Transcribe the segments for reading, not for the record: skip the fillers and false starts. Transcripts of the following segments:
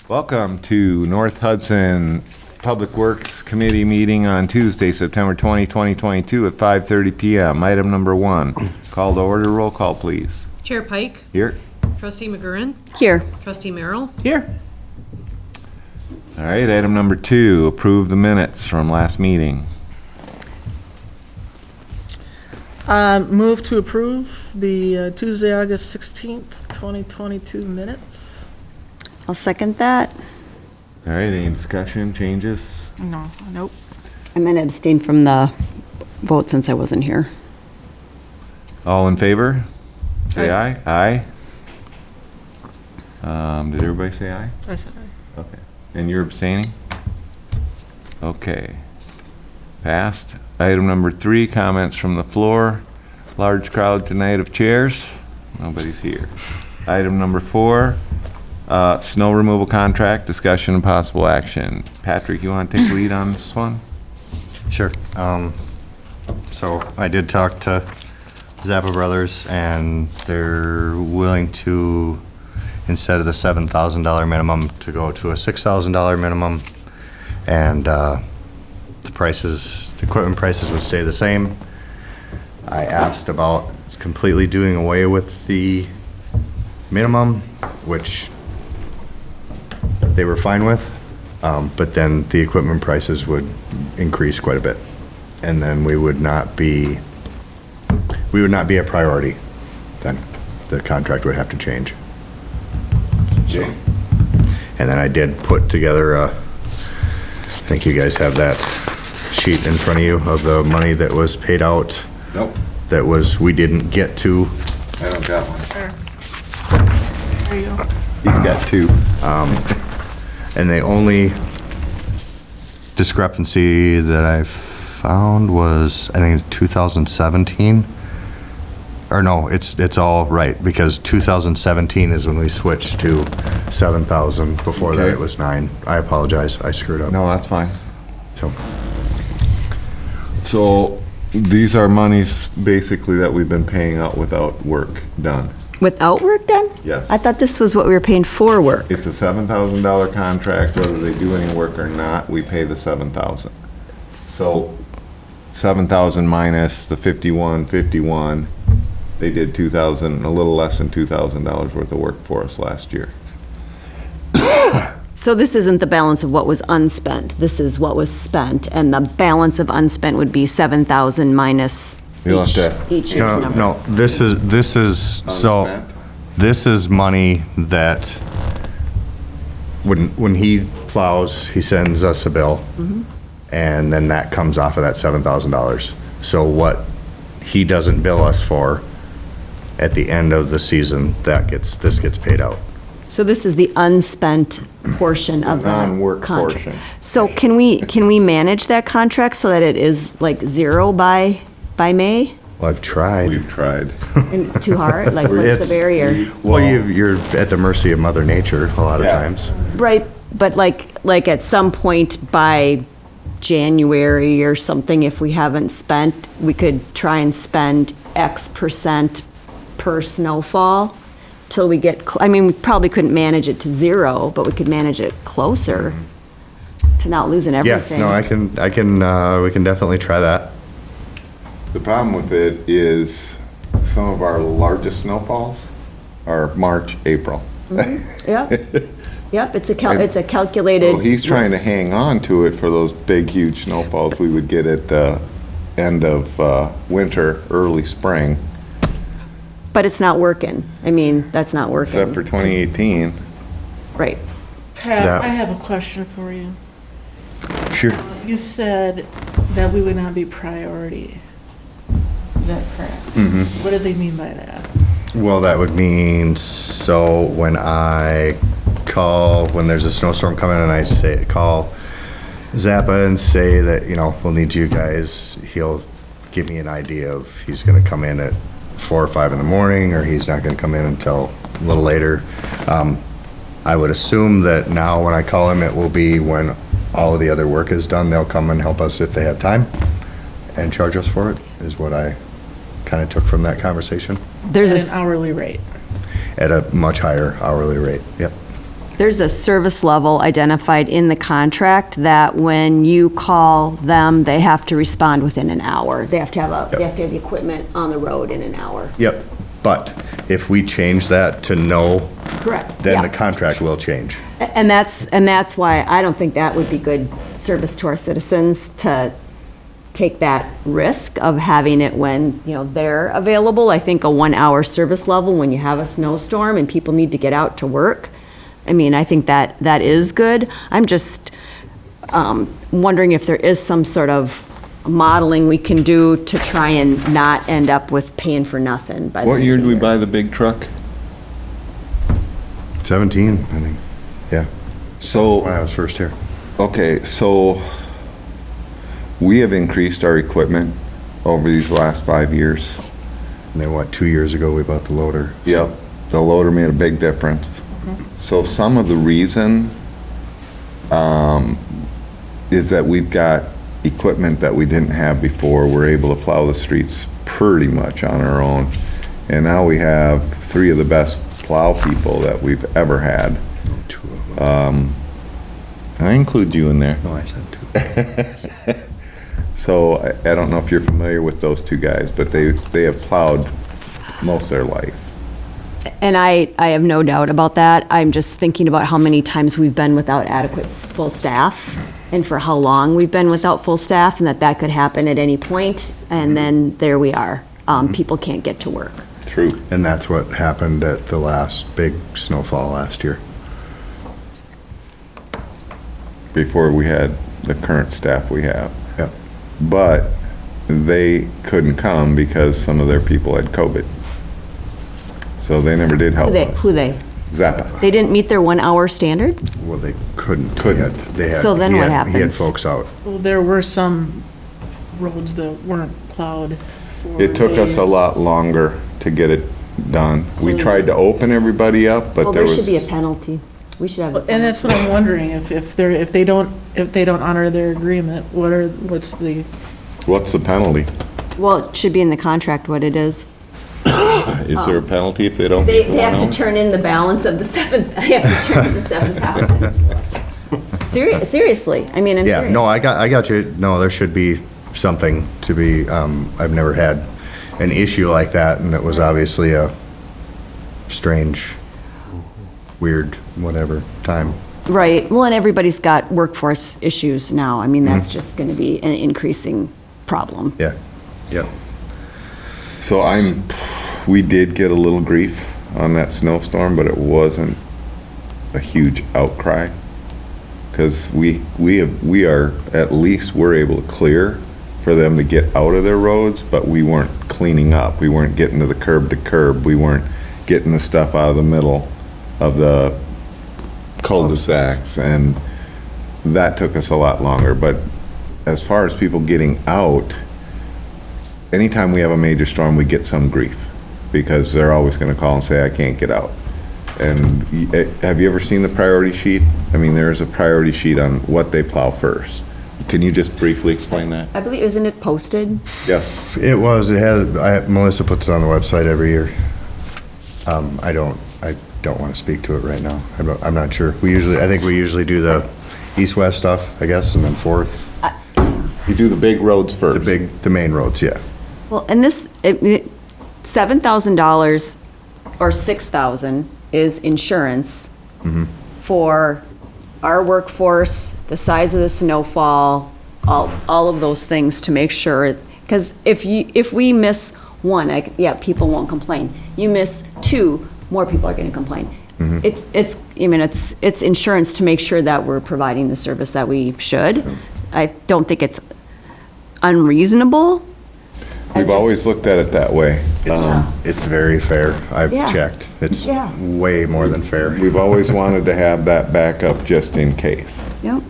Welcome to North Hudson Public Works Committee meeting on Tuesday, September 20, 2022 at 5:30 PM. Item number 1, call to order. Roll call, please. Chair Pike. Here. Trustee McGurran. Here. Trustee Merrill. Here. All right, item number 2, approve the minutes from last meeting. Move to approve the Tuesday, August 16th, 2022 minutes. I'll second that. All right, any discussion, changes? No, nope. I'm going to abstain from the vote since I wasn't here. All in favor? Say aye. Aye. Did everybody say aye? I said aye. Okay. And you're abstaining? Okay. Passed. Item number 3, comments from the floor. Large crowd tonight of chairs. Nobody's here. Item number 4, snow removal contract, discussion and possible action. Patrick, you want to take lead on this one? Sure. So I did talk to Zappa Brothers, and they're willing to, instead of the $7,000 minimum, to go to a $6,000 minimum, and the equipment prices would stay the same. I asked about completely doing away with the minimum, which they were fine with, but then the equipment prices would increase quite a bit, and then we would not be a priority. Then the contract would have to change. So, and then I did put together I think you guys have that sheet in front of you of the money that was paid out. Nope. That we didn't get to. I don't got one. There you go. He's got 2. And the only discrepancy that I found was, I think, 2017. Or no, it's all right, because 2017 is when we switched to 7,000. Before that, Okay. it was 9. I apologize, I screwed up. No, that's fine. So, So these are monies basically that we've been paying out without work done. Without work done? Yes. I thought this was what we were paying for work. It's a $7,000 contract, whether they do any work or not, we pay the 7,000. So 7,000 minus the 51, they did 2,000, a little less than $2,000 worth of work for us last year. So this isn't the balance of what was unspent. This is what was spent, and the balance of unspent would be 7,000 minus You'll have to- each year's no, number. no, this is, so, Unspent? this is money that, when he plows, he sends us a bill, and then that comes off of that $7,000. So what he doesn't bill us for, at the end of the season, this gets paid out. So this is the unspent portion of the non-work contract. portion. So can we manage that contract so that it is like 0 by May? Well, I've tried. We've tried. And too hard? Like, what's It's- the barrier? Well, you're at the mercy of Mother Nature a lot of Yeah. times. Right, but like at some point by January or something, if we haven't spent, we could try and spend X percent per snowfall till we get, we probably couldn't manage it to 0, but we could manage it closer to not losing Yeah, everything. no, we can definitely try that. The problem with it is some of our largest snowfalls are March, April. Yep, it's a calculated. So he's trying to risk. hang on to it for those big, huge snowfalls we would get at the end of winter, early spring, But it's not working. That's not working. except for 2018. Right. Pat, That- I have a question for you. Sure. You said that we would not be priority. Is that correct? What do they mean by that? Well, that would mean, so when there's a snowstorm coming and I call Zappa and say that, we'll need you guys, he'll give me an idea of he's gonna come in at 4 or 5 in the morning, or he's not gonna come in until a little later. I would assume that now when I call him, it will be when all of the other work is done, they'll come and help us if they have time and charge us for it, is what I kind of took from that conversation. There's At a an hourly rate. At a much higher hourly rate, yep. there's a service level identified in the contract that when you call them, they have to respond within an hour. They have to have they have to have the equipment on the road in an hour. Yep, but if we change that to no, Correct. then Yeah. the contract will change. And that's why I don't think that would be good service to our citizens to take that risk of having it when, they're available. I think a 1-hour service level when you have a snowstorm and people need to get out to work. I mean, I think that is good. I'm just wondering if there is some sort of modeling we can do to try and not end up with paying for nothing. By the What end year of did the we buy the big truck? 17, I think. Yeah, when So, I was first here. okay, so we have increased our equipment over these last 5 years. And then what, 2 years ago, we bought the loader. Yep, the loader made a big difference. So some of the reason is that we've got equipment that we didn't have before. We're able to plow the streets pretty much on our own. And now we have 3 of the best plow people that we've ever had. 2 of them. I include you in there. No, I said 2. So I don't know if you're familiar with those 2 guys, but they have plowed most of their life. And I have no doubt about that. I'm just thinking about how many times we've been without adequate full staff and for how long we've been without full staff and that could happen at any point. And then there we are. People can't get to work. True. And that's what happened at the last big snowfall last year. Before we had the current staff we have. Yep. But they couldn't come because some of their people had COVID. So they never did help us. Who they? Zappa. They didn't meet their 1-hour standard? Well, they couldn't. Couldn't. They had, So then he what had- He had happens? folks out. Well, there were some roads that weren't plowed for It took us a days. lot longer to get it done. We So- tried to open everybody up, but Well, there there was. should be a penalty. We should have a And that's what I'm wondering, if they don't honor their agreement, what's the, What's the penalty? Well, it should be in the contract what it is. Is there a penalty if they don't? They meet the have to 1 hour? turn in the balance of the they have to turn in the 7,000. Seriously, I mean, I'm Yeah, serious. no, I got you. No, there should be something to be, I've never had an issue like that, and it was obviously a strange, weird, whatever, time. Right, well, and everybody's got workforce issues now. I mean, Mm-hmm. that's just gonna be an increasing problem. Yeah, yep. So we did get a little grief on that snowstorm, but it wasn't a huge outcry. Because we are, at least we're able to clear for them to get out of their roads, but we weren't cleaning up. We weren't getting to the curb to curb. We weren't getting the stuff out of the middle of the cul-de-sacs, and that took us a lot longer. But as far as people getting out, anytime we have a major storm, we get some grief because they're always going to call and say, I can't get out. And have you ever seen the priority sheet? I mean, there's a priority sheet on what they plow first. Can you just briefly explain that? I believe, isn't it posted? Yes. It had, Melissa puts it on the website every year. I don't want to speak to it right now. I'm not sure. I think we usually do the east-west stuff, I guess, and then 4th. You do the big roads first. The main roads, yeah. Well, and this, $7,000 or $6,000 is insurance for our workforce, the size of the snowfall, all of those things to make sure, because if we miss 1, people won't complain. You miss 2, more people are gonna complain. It's insurance to make sure that we're providing the service that we should. I don't think it's unreasonable. We've always looked at it that way. It's very fair. I've Yeah. checked. It's Yeah. way more than fair. We've always wanted to have that backup just in case. Yep.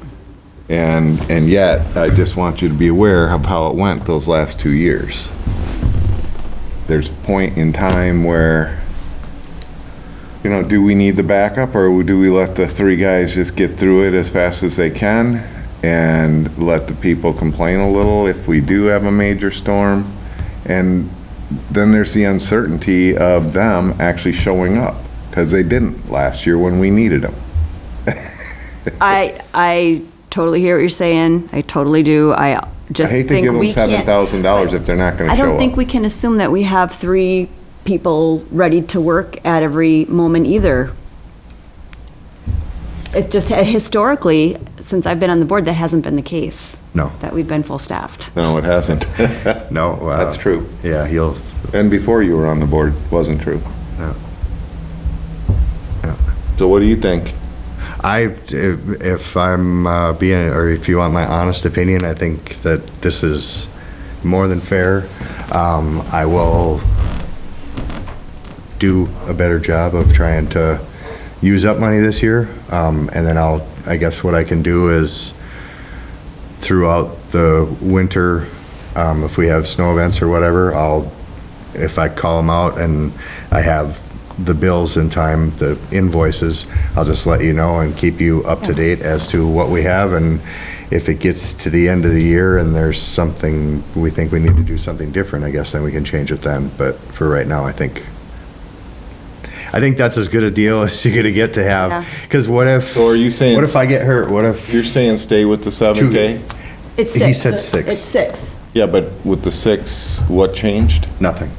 And yet, I just want you to be aware of how it went those last 2 years. There's a point in time where, do we need the backup, or do we let the 3 guys just get through it as fast as they can and let the people complain a little if we do have a major storm? And then there's the uncertainty of them actually showing up, because they didn't last year when we needed them. I totally hear what you're saying. I totally do. I I just hate to think give them we can't. $7,000 if they're not gonna I show don't think up. we can assume that we have 3 people ready to work at every moment either. It just, historically, since I've been on the board, that hasn't been the case. No. That we've been full-staffed. No, it hasn't. No. That's true. Yeah, he'll, And before you were on the board, wasn't true. yeah. So what do you think? If I'm being, or if you want my honest opinion, I think that this is more than fair. I will do a better job of trying to use up money this year. And then I guess what I can do is throughout the winter, if we have snow events or whatever, if I call them out and I have the bills in time, the invoices, I'll just let you know and keep you up to date as to what we have. And if it gets to the end of the year and there's something, we think we need to do something different, I guess then we can change it then. But for right now, I think that's as good a deal as you're gonna get to Yeah. have. Because what if? So are you saying- What if I get hurt? What if? You're saying stay with the 7K? It's He 6. said 6. It's 6. Yeah, but with the 6, what changed? Nothing.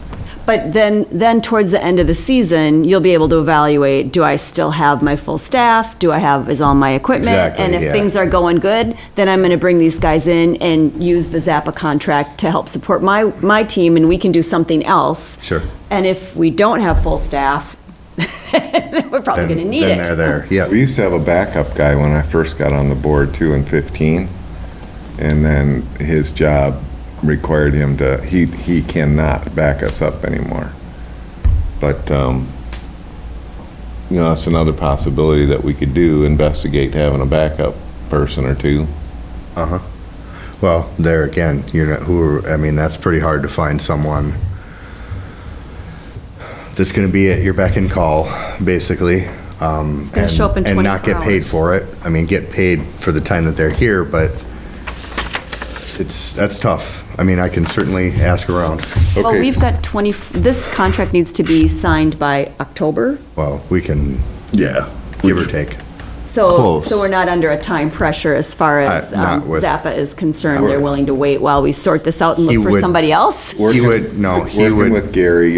But then towards the end of the season, you'll be able to evaluate, do I still have my full staff? Is all my equipment? Exactly, And if yeah. things are going good, then I'm going to bring these guys in and use the Zappa contract to help support my team, and we can do something else. Sure. And if we don't have full staff, we're probably going to need it. Then they're there, yeah. We used to have a backup guy when I first got on the board too in 15. And then his job required him to, he cannot back us up anymore. But, that's another possibility that we could do, investigate having a backup person or two. Well, there again, that's pretty hard to find someone that's gonna be at your beck and call, basically. It's gonna show up in And not 24 get paid hours. for it. I mean, get paid for the time that they're here, but that's tough. I mean, I can certainly ask around. Well, Okay, we've got this contract needs to be signed by October. Well, we can, yeah, give or take. So, Close. so we're not under a time pressure as far as Not with- Zappa is concerned. They're willing to wait while we sort this out and He look for would- somebody else? He would, no, he Working would, with Gary,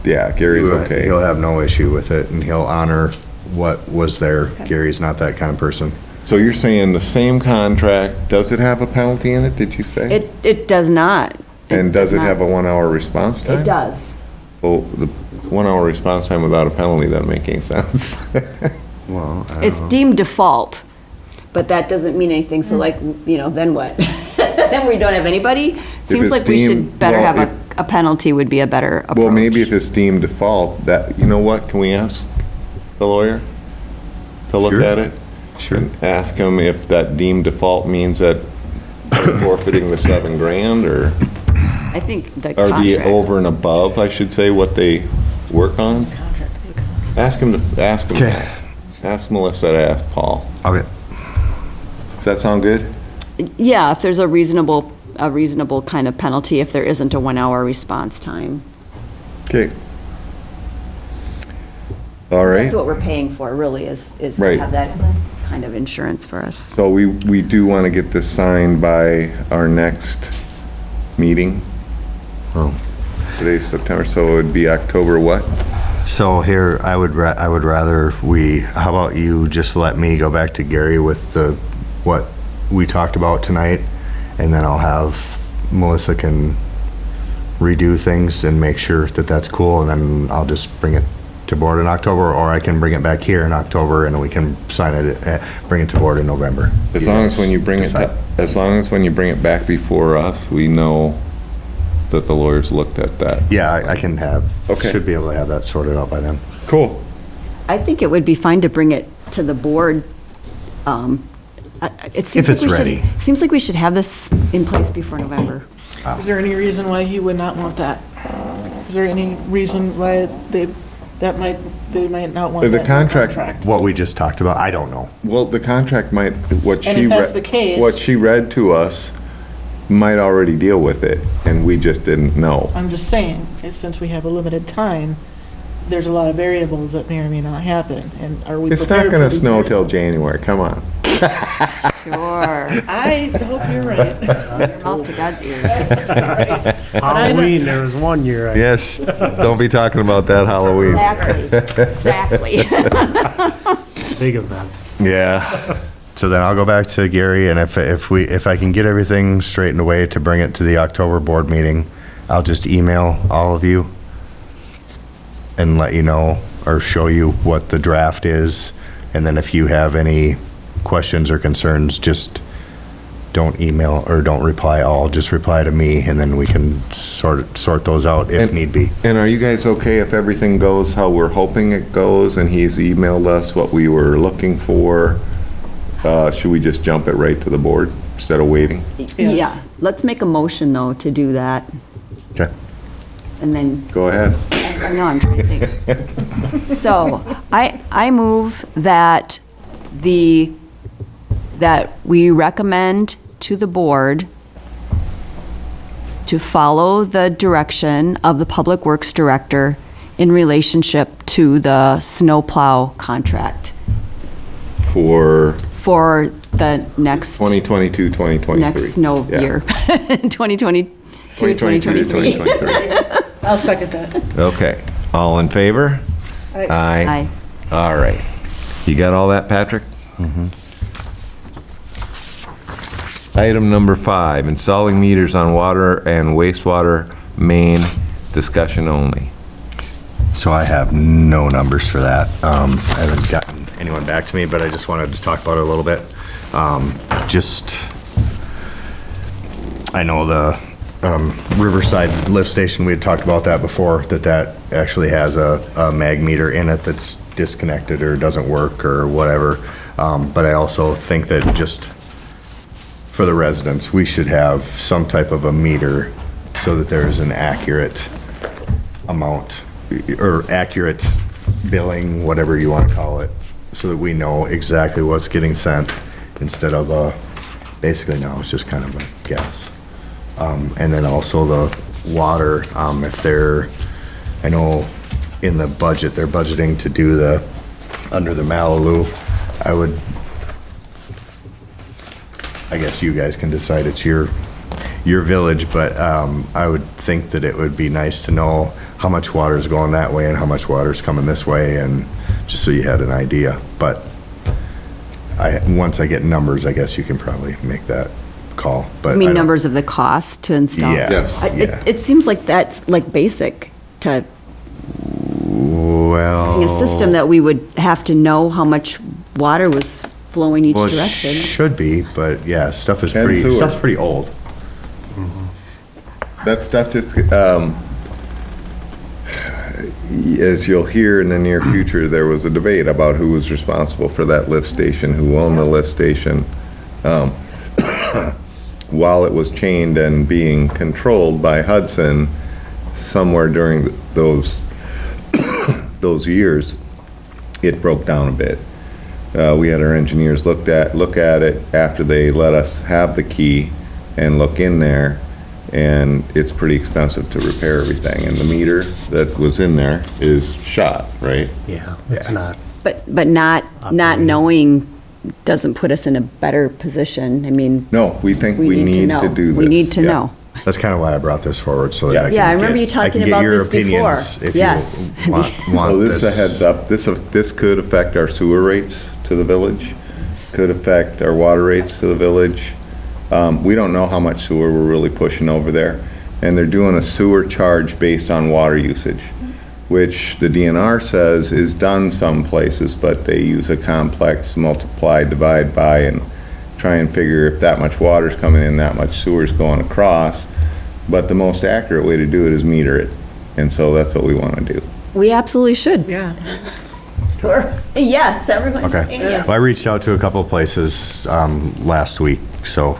Gary's okay. he'll have no issue with it, and he'll honor what was there. Gary's not that kind of person. So you're saying the same contract, does it have a penalty in it, did you say? It does not. And does it not. have a 1-hour response time? It does. Well, the 1-hour response time without a penalty doesn't make any sense. Well, It's deemed default, but that doesn't mean anything. So like, then what? Then we don't have anybody? Seems it's like we should deemed- better well, have a penalty would be a better approach. Well, maybe if it's deemed default, that, you know what, can we ask the lawyer to look Sure. at it? Sure. And ask him if that deemed default means that they're forfeiting the $7,000 or, I think the or the contract. over and above, I should say, what they work on? Ask him Okay. that. Ask Melissa to ask Paul. Okay. Does that sound good? Yeah, if there's a reasonable kind of penalty if there isn't a 1-hour response time. Okay. All right. That's what we're paying for, really, is to Right. have that kind of insurance for us. So we do want to get this signed by our next meeting. Well, Today's September, so it would be October what? so here, I would rather how about you just let me go back to Gary with what we talked about tonight, and then I'll have Melissa can redo things and make sure that that's cool, and then I'll just bring it to board in October, or I can bring it back here in October and we can sign it, bring it to board in November. As long as when you bring it, when you bring it back before us, we know that the lawyers looked at that. Yeah, I can Okay. should be able to have that sorted out by then. Cool. I think it would be fine to bring it to the board. It seems If it's like we should- ready. Seems like we should have this in place before November. Is there any reason why he would not want that? Is there any reason why they might not want The that in contract- What we just talked about, I don't know. Well, the contract might, what And she if that's read, the case- what she read to us might already deal with it, and we just didn't know. I'm just saying, since we have a limited time, there's a lot of variables that may or may not happen, and are we It's prepared not for gonna these snow variables? till January, come on. Sure. I hope you're right. Your mouth to God's ears. Halloween, there was one year. Yes, don't be talking about that Halloween. Exactly. Big event. Yeah. So then I'll go back to Gary, and if I can get everything straightened away to bring it to the October board meeting, I'll just email all of you and let you know or show you what the draft is. And then if you have any questions or concerns, just don't email or don't reply all, just reply to me, and then we can sort those out if need be. And are you guys okay if everything goes how we're hoping it goes and he's emailed us what we were looking for? Should we just jump it right to the board instead of waiting? Yeah, let's make a motion, though, to do that, Okay. and then, Go ahead. I know, I'm trying to think. So, I move that that we recommend to the board to follow the direction of the Public Works Director in relationship to the snowplow contract For for the next 2022, 2023. next snow Yeah. year, 2022, 2022 to 2023. 2023. I'll second that. Okay, all in favor? Aye. All right. You got all that, Patrick? Item number 5, installing meters on water and wastewater main, discussion only. So I have no numbers for that. I haven't gotten anyone back to me, but I just wanted to talk about it a little bit. I know the Riverside lift station, we had talked about that before, that actually has a mag meter in it that's disconnected or doesn't work or whatever. But I also think that just for the residents, we should have some type of a meter so that there's an accurate amount or accurate billing, whatever you want to call it, so that we know exactly what's getting sent instead of basically now it's just kind of a guess. And then also the water, I know in the budget, they're budgeting to do under the Malibu. I guess you guys can decide, it's your village, but I would think that it would be nice to know how much water is going that way and how much water is coming this way, and just so you had an idea. But once I get numbers, I guess you can probably make that call. But I mean, numbers of the cost to install? Yeah. Yes. Yeah. It seems like that's like basic to Well, a system that we would have to know how much water was flowing each well, it direction. should be, but yeah, stuff's And sewer. pretty old. That stuff just, as you'll hear in the near future, there was a debate about who was responsible for that lift station, who owned the lift station. While it was chained and being controlled by Hudson, somewhere during those years, it broke down a bit. We had our engineers look at it after they let us have the key and look in there, and it's pretty expensive to repair everything. And the meter that was in there is shot, right? Yeah, it's not. But not knowing doesn't put us in a better position. I mean, No, we think we need to know. do this. We need to Yeah. know. That's kind of why I brought this forward, so that Yeah. I can Yeah, I remember you I talking can get about your this before. opinions if Yes. you want Well, this is a this. heads up. This could affect our sewer rates to the village, could affect our water rates to the village. We don't know how much sewer we're really pushing over there. And they're doing a sewer charge based on water usage, which the DNR says is done some places, but they use a complex multiply, divide by, and try and figure if that much water's coming in, that much sewer's going across. But the most accurate way to do it is meter it. And so that's what we want to do. We absolutely should. Yeah. Yes, everyone's Okay. saying yes. Well, I reached out to a couple of places last week, so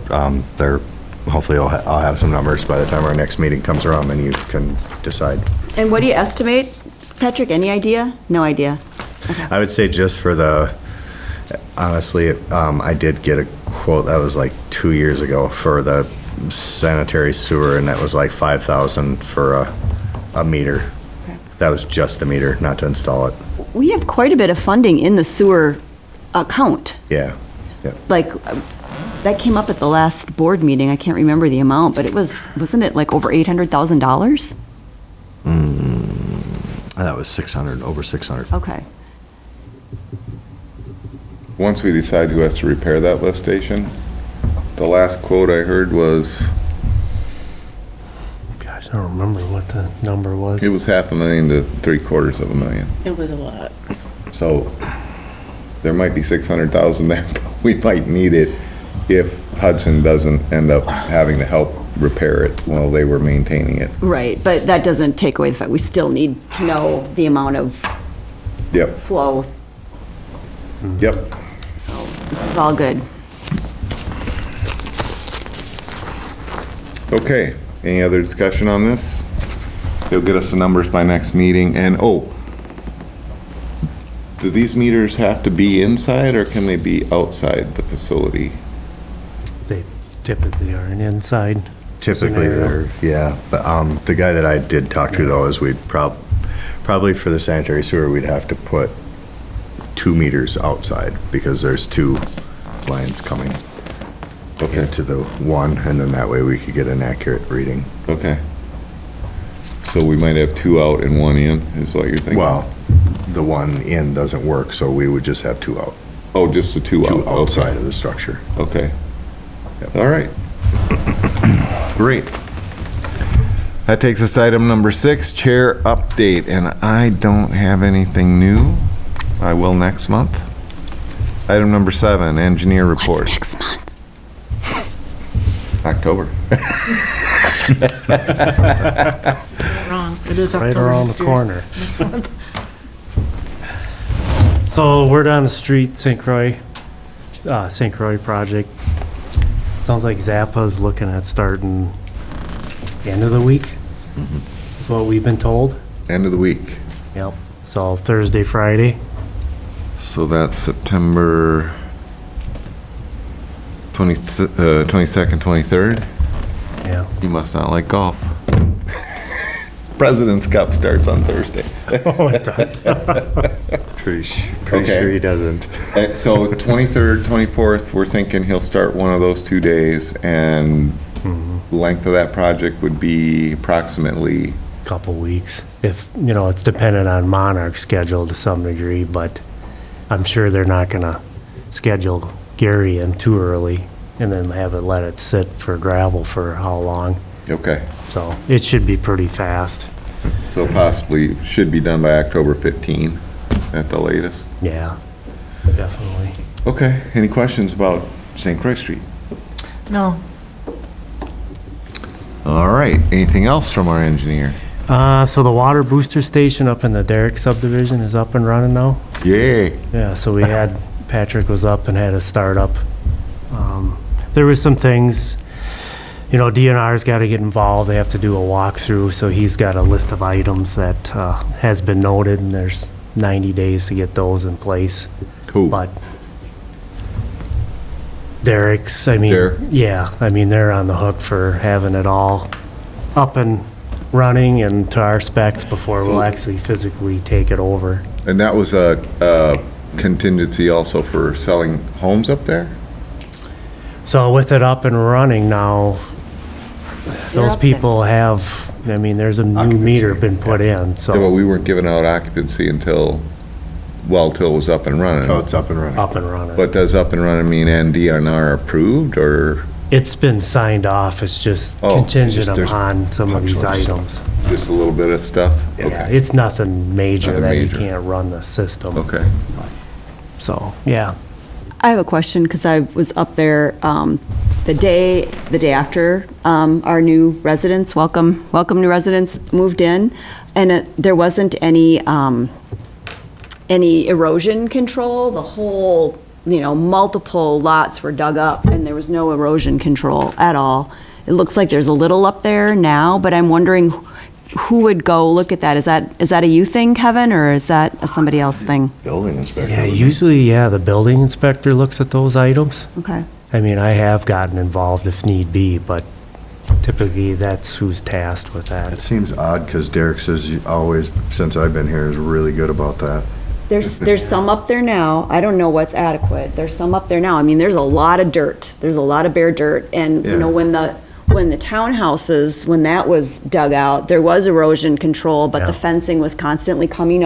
hopefully I'll have some numbers by the time our next meeting comes around, and you can decide. And what do you estimate, Patrick? Any idea? No idea. I would say just for honestly, I did get a quote that was like 2 years ago for the sanitary sewer, and that was like $5,000 for a meter. That was just the meter, not to install it. We have quite a bit of funding in the sewer account. Yeah. Yep. Like, that came up at the last board meeting. I can't remember the amount, but wasn't it like over $800,000? That was 600, over 600. Okay. Once we decide who has to repair that lift station, the last quote I heard was, Gosh, I don't remember what the number was. it was $500,000 to $750,000. It was a lot. So there might be 600,000 there, but we might need it if Hudson doesn't end up having to help repair it while they were maintaining it. Right, but that doesn't take away the fact we still need to know the amount of Yep, flow, yep. so this is all good. Okay, any other discussion on this? He'll get us the numbers by next meeting, and, oh, do these meters have to be inside, or can they be outside the facility? They typically are an inside. Typically, scenario. they're, yeah, but the guy that I did talk to though is we'd probably for the sanitary sewer, we'd have to put 2 meters outside because there's 2 lines coming Okay, into the one, and then that way we could get an accurate reading. okay. So we might have 2 out and 1 in, is what you're thinking? Well, the one in doesn't work, so we would just have 2 out, Oh, just the 2 out? 2 outside Okay. of the structure. Okay. All right. Great. That takes us to item number 6, chair update, and I don't have anything new. I will next month. Item number 7, engineer report. What's next month? October. Wrong. It is Right October around next the year. corner. Next month. So word on the street, St. Croix project. Sounds like Zappa's looking at starting the end of the week. Is what we've been told. End of the week. Yep. So Thursday, Friday. So that's September 22nd, 23rd. Yeah. You must not like golf. President's Cup starts on Thursday. Oh, it does. Pretty Okay. sure he doesn't. So 23rd, 24th, we're thinking he'll start one of those 2 days, and length of that project would be approximately, Couple weeks. If, it's dependent on Monarch's schedule to some degree, but I'm sure they're not gonna schedule Gary in too early and then let it sit for gravel for how long. okay, So it should be pretty fast. so possibly should be done by October 15 at the latest. Yeah, definitely. Okay, any questions about St. Croix Street? No. All right, anything else from our engineer? So the water booster station up in the Derrick subdivision is up and running now. Yay. Yeah, so Patrick was up and had a startup. There was some things, DNR's got to get involved. They have to do a walkthrough, so he's got a list of items that has been noted, and there's 90 days to get those in place. Cool. But Derrick's, Derrick? yeah, they're on the hook for having it all up and running and to our specs before we'll actually physically take it over. And that was a contingency also for selling homes up there? So with it up and running now, those up there. people have, there's a new Occupancy, meter been put in, Yeah, but so we weren't giving out occupancy until it was up and running. So it's up and running. up and running. But does up and running mean NDNR approved, or It's been signed off, it's just Oh, contingent just there's upon some of punch these lists. items. just a little bit of stuff? Yeah, Okay, it's nothing major Nothing that you major. can't run the system. okay. So, yeah. I have a question, because I was up there the day after our new residents, welcome new residents moved in, and there wasn't any erosion control. The whole, multiple lots were dug up, and there was no erosion control at all. It looks like there's a little up there now, but I'm wondering who would go look at that? Is that a you thing, Kevin, or is that a somebody else thing? Building inspector. Yeah, usually, the building inspector looks at those items. Okay. I have gotten involved if need be, but typically that's who's tasked with It that. seems odd because Derek says you always, since I've been here, is really good about that. There's some up there now. I don't know what's adequate. There's some up there now. I mean, there's a lot of dirt. There's a lot of bare dirt. And, you know, Yeah. when the townhouses, when that was dug out, there was erosion control, but the Yeah. fencing was constantly coming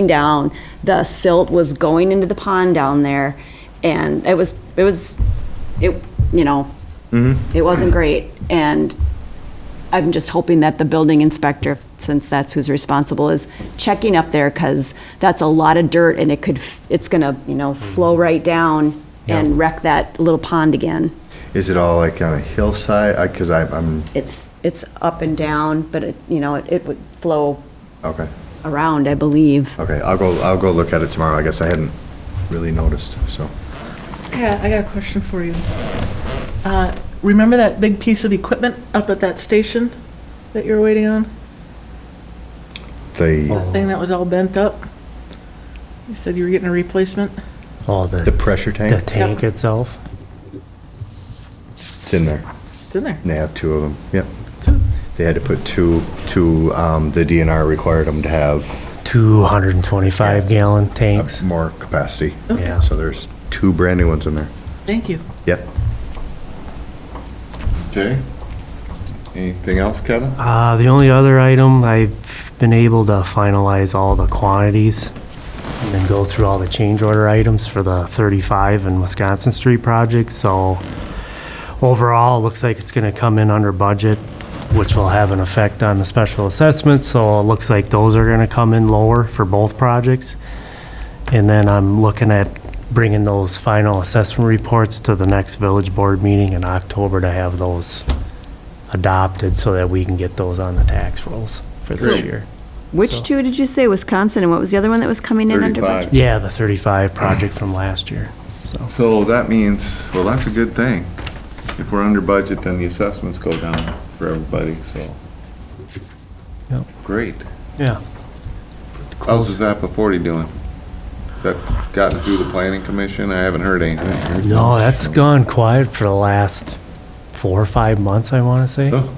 down. The silt was going into the pond down there. And it, you know, it wasn't great. And I'm just hoping that the building inspector, since that's who's responsible, is checking up there, because that's a lot of dirt, and it's gonna, you know, flow right down and wreck that little pond again. Is it all like on a hillside? Because I'm, It's up and down, but it, you know, it would flow okay. around, I believe. Okay, I'll go look at it tomorrow. I guess I hadn't really noticed, so. Yeah, I got a question for you. Remember that big piece of equipment up at that station that you're waiting on? The Thing that was all bent up? You said you were getting a replacement? Oh, the pressure the tank, tank itself. it's in there. It's in there. And they have two of them, yep. They had to put two, the DNR required them to have 225 gallon tanks. more capacity. Yeah. So there's two brand new ones in there. Thank you. Yep. Okay. Anything else, Kevin? The only other item, I've been able to finalize all the quantities and then go through all the change order items for the 35 and Wisconsin Street project. So overall, it looks like it's gonna come in under budget, which will have an effect on the special assessment. So it looks like those are gonna come in lower for both projects. And then I'm looking at bringing those final assessment reports to the next village board meeting in October to have those adopted so that we can get those on the tax rolls for this Great. year. Which two did you say? Wisconsin, and what was the other one that was coming in under 35. budget? Yeah, the 35 project from last year, so. So that means, well, that's a good thing. If we're under budget, then the assessments go down for everybody, so. Yep. Great. Yeah. How's the Zappa 40 doing? Has that gotten through the planning commission? I haven't heard anything. No, that's gone quiet for the last 4 or 5 months, I want to say. Oh.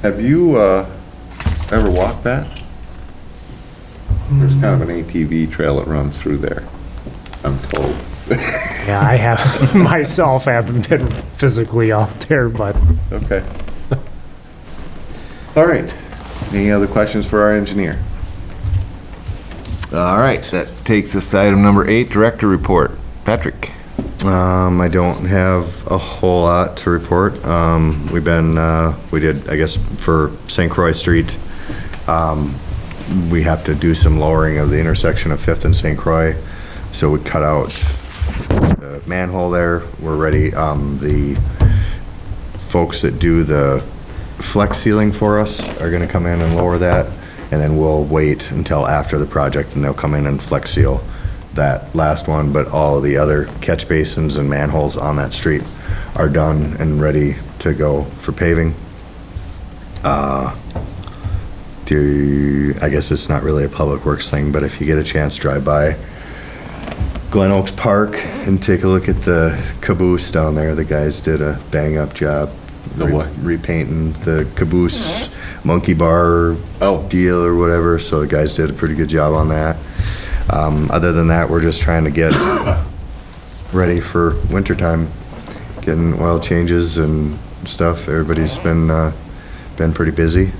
Have you ever walked that? There's kind of an ATV trail that runs through there, I'm told. Yeah, I have, myself haven't been physically out there, but Okay. All right. Any other questions for our engineer? All right, that takes us to item number 8, director report. Patrick? I don't have a whole lot to report. We did, I guess, for St. Croix Street, we have to do some lowering of the intersection of 5th and St. Croix. So we cut out the manhole there. We're ready. The folks that do the flex sealing for us are gonna come in and lower that. And then we'll wait until after the project and they'll come in and flex seal that last one. But all the other catch basins and manholes on that street are done and ready to go for paving. I guess it's not really a public works thing, but if you get a chance, drive by Glen Oaks Park and take a look at the caboose down there. The guys did a bang-up job. The what? Repainting the caboose monkey bar deal or whatever, so the guys did a pretty good job on that. Other than that, we're just trying to get ready for wintertime, getting oil changes and stuff. Everybody's been pretty busy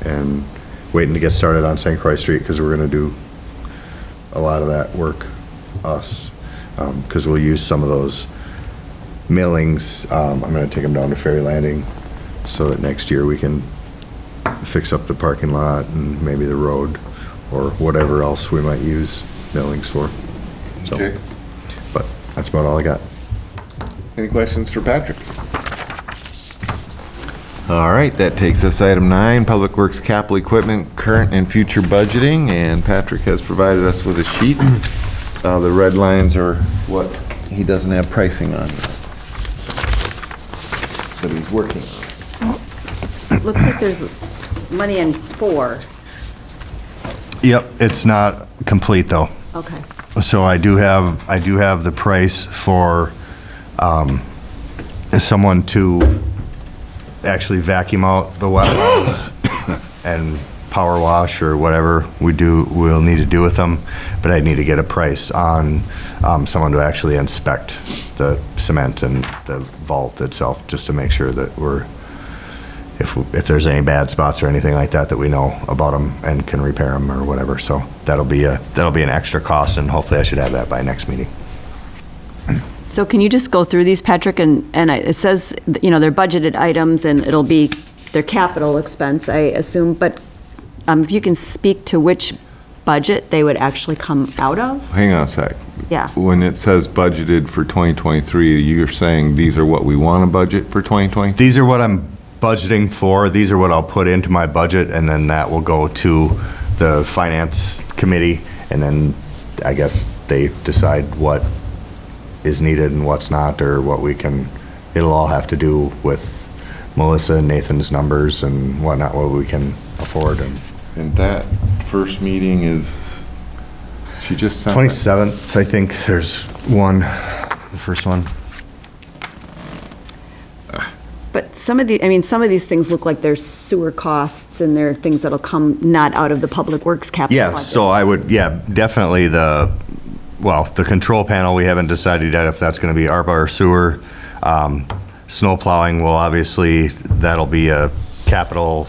and waiting to get started on St. Croix Street because we're gonna do a lot of that work, because we'll use some of those millings. I'm gonna take them down to Ferry Landing so that next year we can fix up the parking lot and maybe the road or whatever else we might use millings for. So, Okay. but that's about all I got. Any questions for Patrick? All right, that takes us to item 9, Public Works capital equipment, current and future budgeting, and Patrick has provided us with a sheet. The red lines are what he doesn't have pricing on yet, but he's working on it. Looks like there's money in 4. Yep, it's not complete though. Okay. So I do have the price for someone to actually vacuum out the wet wells and power wash or whatever we'll need to do with them, but I need to get a price on someone to actually inspect the cement and the vault itself, just to make sure that if there's any bad spots or anything like that we know about them and can repair them or whatever. So that'll be an extra cost, and hopefully I should have that by next meeting. So can you just go through these, Patrick? And it says, they're budgeted items, and it'll be their capital expense, I assume, but if you can speak to which budget they would actually come out of? Hang on a sec. Yeah. When it says budgeted for 2023, you're saying these are what we want to budget for 2023? These are what I'm budgeting for. These are what I'll put into my budget, and then that will go to the finance committee, and then I guess they decide what is needed and what's not, or what it'll all have to do with Melissa and Nathan's numbers and whatnot, what we can afford. And that first meeting is, she just sent that. 27th, I think there's one, the first one. But some of these things look like there's sewer costs, and they're things that'll come not out of the Public Works capital Yeah, budget. so I would, definitely the control panel, we haven't decided yet if that's going to be ARPA or sewer. Snow plowing will obviously, that'll be a capital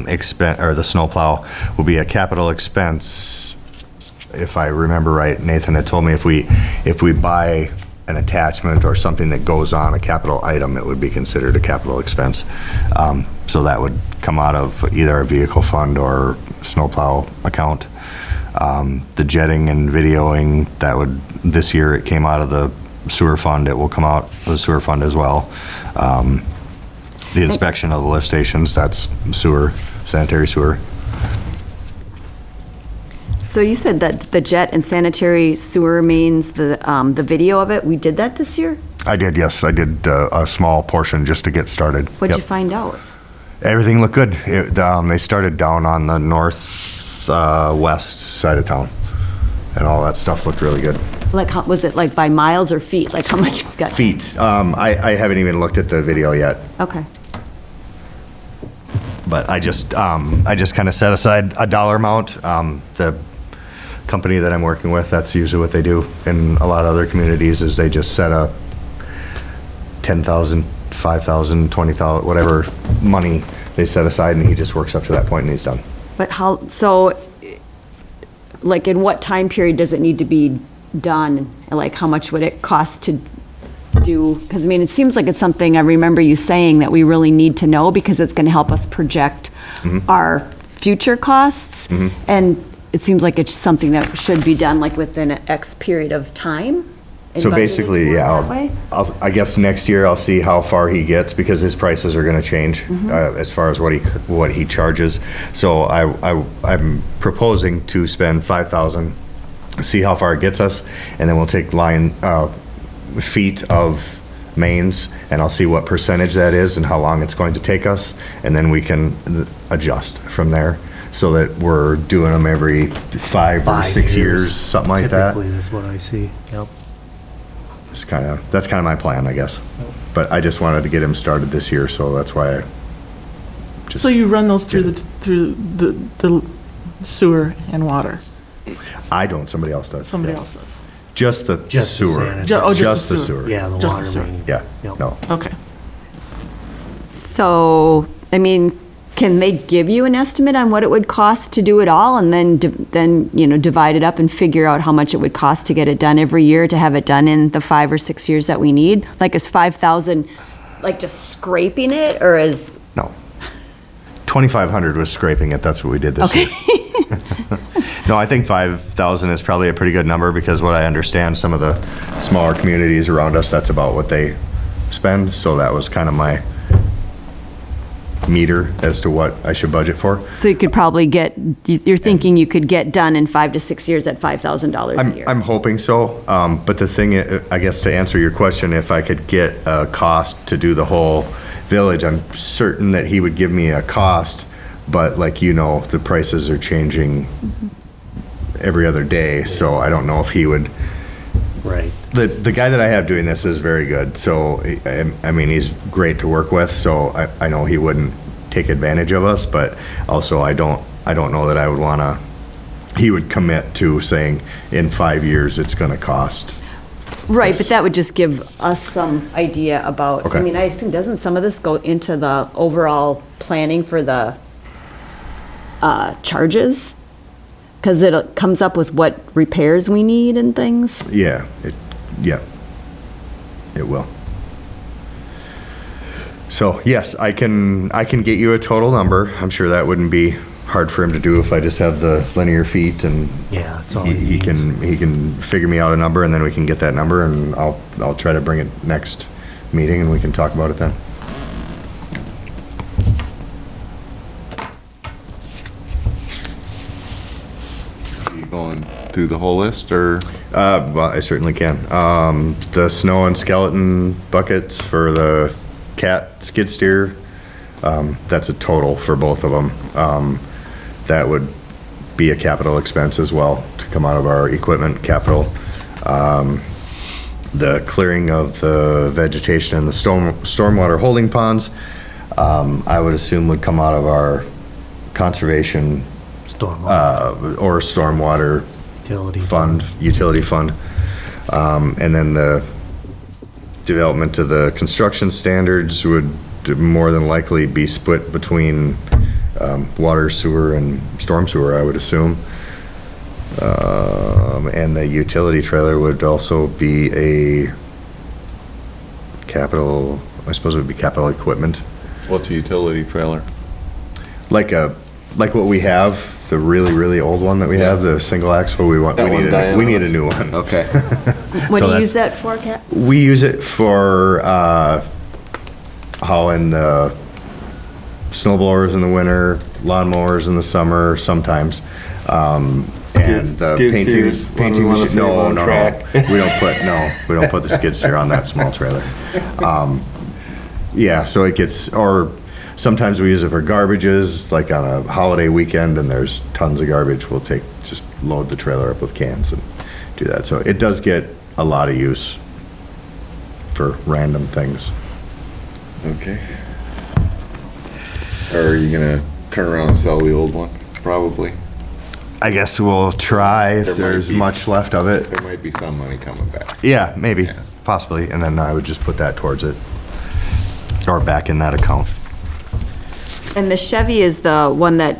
expense, or the snow plow will be a capital expense. If I remember right, Nathan had told me if we buy an attachment or something that goes on a capital item, it would be considered a capital expense. So that would come out of either a vehicle fund or snowplow account. The jetting and videoing, this year it came out of the sewer fund. It will come out of the sewer fund as well. The inspection of the lift stations, that's sewer, sanitary sewer. So you said that the jet and sanitary sewer means the video of it. We did that this year? I did, yes. I did a small portion just to get started. What'd Yep. you find out? Everything looked good. They started down on the west side of town, and all that stuff looked really good. Like, was it like by miles or feet? Like how much got? Feet. I haven't even looked at the video yet, Okay. but I just kind of set aside a dollar amount. The company that I'm working with, that's usually what they do in a lot of other communities, is they just set a 10,000, 5,000, 20,000, whatever money they set aside, and he just works up to that point and he's done. But like in what time period does it need to be done? Like how much would it cost to do? Because it seems like it's something I remember you saying that we really need to know, because it's going to help us project our future costs. And it seems like it's something that should be done like within an X period of time. and So budgeted basically, for it yeah, that way? I guess next year I'll see how far he gets, because his prices are gonna change as far as what he charges. So I'm proposing to spend 5,000, see how far it gets us, and then we'll take feet of mains, and I'll see what percentage that is and how long it's going to take us, and then we can adjust from there, so that we're doing them every 5 or 6 years, something like that. Typically, that's what I see, yep. That's kind of my plan, I guess. But I just wanted to get him started this year, so that's why I just. So you run those through the sewer and water? I don't, somebody else does. Somebody Yeah. else does? Just the Just the sewer. sanitary. Just the sewer. Yeah, the Just the water sewer. main. Yeah, Yep. no. Okay. So, can they give you an estimate on what it would cost to do it all, and then divide it up and figure out how much it would cost to get it done every year, to have it done in the 5 or 6 years that we need? Like, is 5,000 like just scraping it, or is? No. 2,500 was scraping it, that's what we did this year. No, I think 5,000 is probably a pretty good number, because what I understand, some of the smaller communities around us, that's about what they spend, so that was kind of my meter as to what I should budget for. So you could probably you're thinking you could get done in 5 to 6 years at $5,000 a year? I'm hoping so, but the thing, I guess to answer your question, if I could get a cost to do the whole village, I'm certain that he would give me a cost, but like, the prices are changing every other day, so I don't know if he would Right. The guy that I have doing this is very good, so, I mean, he's great to work with, so I know he wouldn't take advantage of us, but also I don't know that I would wanna, he would commit to saying, in 5 years, it's gonna cost. Right, but that would just give us some idea about, I Okay. mean, I assume, doesn't some of this go into the overall planning for the charges? Because it comes up with what repairs we need and things? Yeah, it will. So, yes, I can get you a total number. I'm sure that wouldn't be hard for him to do if I just have the linear feet, and Yeah, that's all he can figure me out a number, and then we can get that number, and I'll try to bring it next meeting, and we can talk about it then. You going through the whole list, or? Well, I certainly can. The snow and skeleton buckets for the cat skid steer, that's a total for both of them. That would be a capital expense as well to come out of our equipment capital. The clearing of the vegetation in the stormwater holding ponds, I would assume would come out of our conservation or stormwater utility fund. And then the development of the construction standards would more than likely be split between water, sewer, and storm sewer, I would assume. And the utility trailer would also be a capital, I suppose it would be capital equipment. What's a utility trailer? Like what we have, the really, really old one that we have, the single axle, we need a new one. Okay. What So do you use that's- that for, Kat? We use it for hauling the snow blowers in the winter, lawnmowers in the summer sometimes. And the skid painting steers, when we machine. wanna save on No. track. We don't put the skid steer on that small trailer. Yeah, so it gets, or sometimes we use it for garbages, like on a holiday weekend and there's tons of garbage, we'll just load the trailer up with cans and do that. So it does get a lot of use for random things. Okay. Or are you gonna turn around and sell the old one? Probably. I guess we'll try if There might there's be- much left of it. There might be some money coming back. Yeah, maybe, possibly, and then I would just put that towards it, or back in that account. And the Chevy is the one that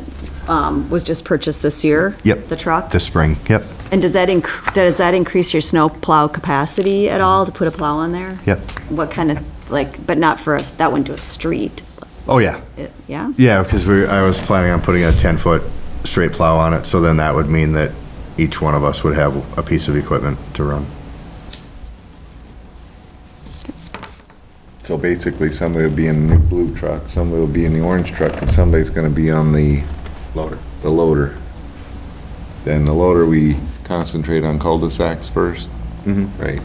was just purchased this year? Yep. The truck? This spring, yep, And does that increase your snow plow capacity at all, to put a plow on there? yep. What kind of, but not for that one to a street, Oh, yeah. yeah? Yeah, because I was planning on putting a 10-foot straight plow on it, so then that would mean that each one of us would have a piece of equipment to run. So basically, somebody will be in the new blue truck, somebody will be in the orange truck, and somebody's gonna be on the loader. Then the loader, we concentrate on cul-de-sacs first? Right.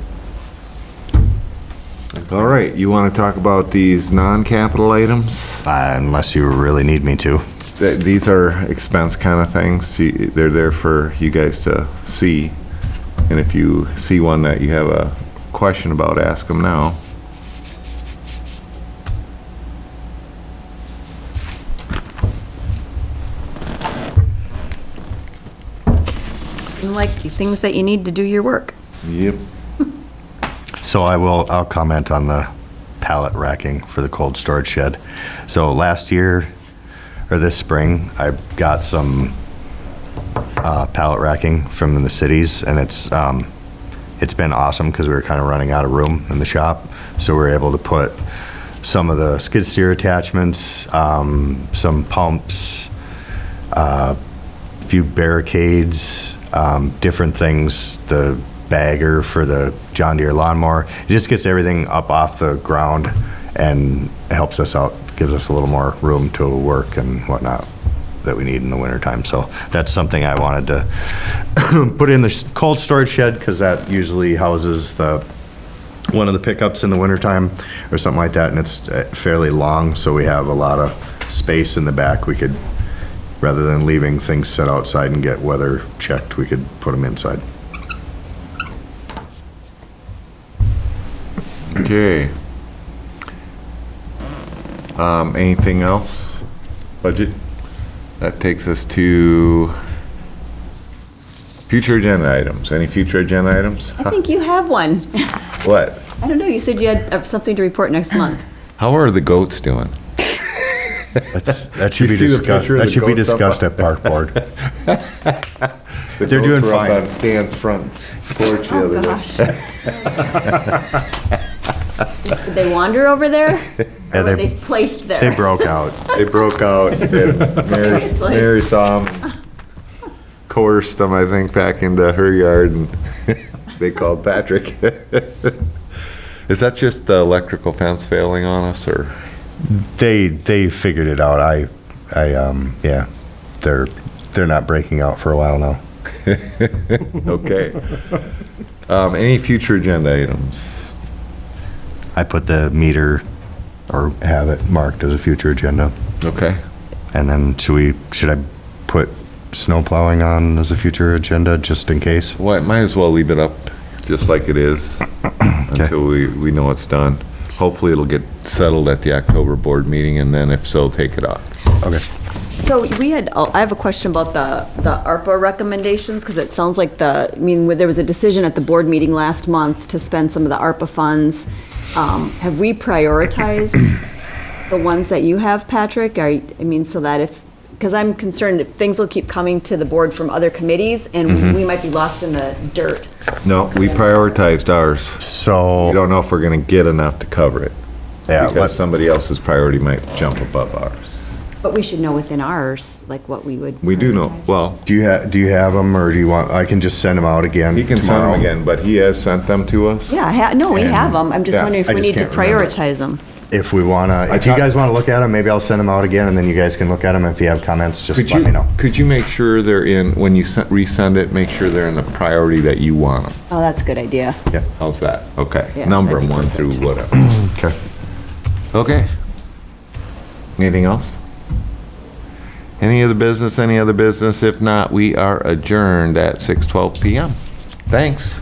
All right, you wanna talk about these non-capital items? Unless you really need me to. These are expense kind of things. They're there for you guys to see. And if you see one that you have a question about, ask them now. Seem like things that you need to do your work. Yep. So I'll comment on the pallet racking for the cold storage shed. So last year, or this spring, I got some pallet racking from the cities, and it's been awesome because we were kind of running out of room in the shop. So we were able to put some of the skid steer attachments, some pumps, a few barricades, different things, the bagger for the John Deere lawnmower. It just gets everything up off the ground and helps us out, gives us a little more room to work and whatnot that we need in the wintertime. So that's something I wanted to put in the cold storage shed, because that usually houses one of the pickups in the wintertime or something like that, and it's fairly long, so we have a lot of space in the back. We could, rather than leaving things set outside and get weather checked, we could put them inside. Okay. Anything else? Budget? That takes us to future agenda items. Any future agenda items? I think you have one. What? I don't know, you said you had something to report next month. How are the goats doing? That should You be see the discussed, picture of that the should be goats up discussed at Park Board. The They're goats doing were up fine. on Stan's front porch the Oh, other day. gosh. Did they wander over there? Yeah, Or were they- they placed there? They broke out. They broke out, and Mary Seriously? saw them, coerced them, I think, back into her yard, and they called Patrick. Is that just the electrical fence failing on us, or? They figured it out. Yeah, they're not breaking out for a while now. Okay. Any future agenda items? I put the meter, or have it marked as a future agenda. Okay. And then should I put snow plowing on as a future agenda, just in case? Well, might as well leave it up just like it is until we know it's done. Hopefully it'll get settled at the October board meeting, and then if so, take it off. Okay. So I have a question about the ARPA recommendations, because it sounds like there was a decision at the board meeting last month to spend some of the ARPA funds. Have we prioritized the ones that you have, Patrick? So that because I'm concerned if things will keep coming to the board from other committees, and we might be lost in the dirt. No, we prioritized ours. So, We don't know if we're gonna get enough to cover it, yeah, because somebody else's priority might jump above ours. But we should know within ours, like what we would. We do know, prioritize. well, do you have them, or do you want, I can just send them out again he can send tomorrow? them again, but he has sent them to us. Yeah, no, we And- have them. I'm just yeah, wondering if I we just need to can't remember. prioritize them. If we wanna, if you guys wanna look at them, maybe I'll send them out again, and then you guys can look at them. If you have comments, just let me know. Could you make sure they're in, when you resend it, make sure they're in the priority that you want them? Oh, that's a good idea. Yeah. How's that? Okay, Yeah, number that'd them be one through perfect. whatever. Okay. Okay. Anything else? Any other business? If not, we are adjourned at 6:12 PM. Thanks.